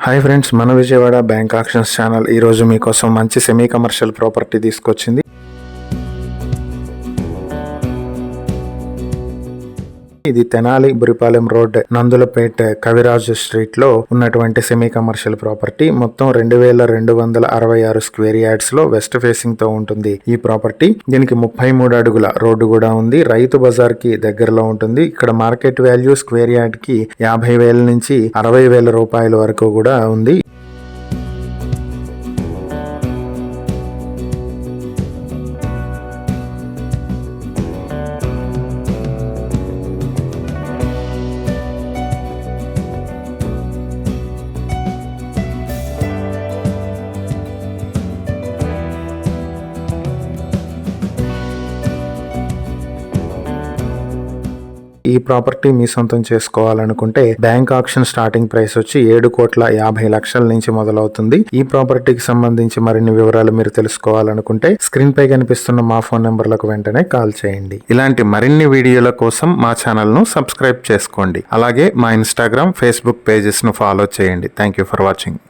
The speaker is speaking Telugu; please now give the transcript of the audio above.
హాయ్ ఫ్రెండ్స్, మన విజయవాడ బ్యాంక్ ఆక్షన్స్ ఛానల్ ఈరోజు మీకోసం మంచి సెమీ కమర్షియల్ ప్రాపర్టీ తీసుకొచ్చింది. ఇది తెనాలి బురిపాలెం రోడ్, నందులపేట, కవిరాజు స్ట్రీట్ లో ఉన్నటువంటి సెమీ కమర్షియల్ ప్రాపర్టీ. మొత్తం 2266 స్క్వేర్ యార్డ్స్ లో వెస్ట్ ఫేసింగ్ తో ఉంటుంది ఈ ప్రాపర్టీ. దీనికి 33 అడుగుల రోడ్డు కూడా ఉంది. రైతు బజార్ కి దగ్గరలో ఉంటుంది. ఇక్కడ మార్కెట్ వాల్యూ స్క్వేర్ యార్డ్ కి 50,000 నుంచి 60,000 రూపాయల వరకు కూడా ఉంది. ఈ ప్రాపర్టీ మీ సొంతం చేసుకోవాలనుకుంటే బ్యాంక్ ఆక్షన్ స్టార్టింగ్ ప్రైస్ వచ్చి 7,50,00,000 నుంచి మొదలవుతుంది. ఈ ప్రాపర్టీకి సంబంధించి మరిన్ని వివరాలు మీరు తెలుసుకోవాలనుకుంటే స్క్రీన్ పై కనిపిస్తున్న మా ఫోన్ నెంబర్లకు వెంటనే కాల్ చేయండి. ఇలాంటి మరిన్ని వీడియోల కోసం మా ఛానల్ ను సబ్స్క్రైబ్ చేసుకోండి. అలాగే మా ఇన్స్టాగ్రామ్, ఫేస్బుక్ పేజెస్ ను ఫాలో చేయండి. Thank you for watching.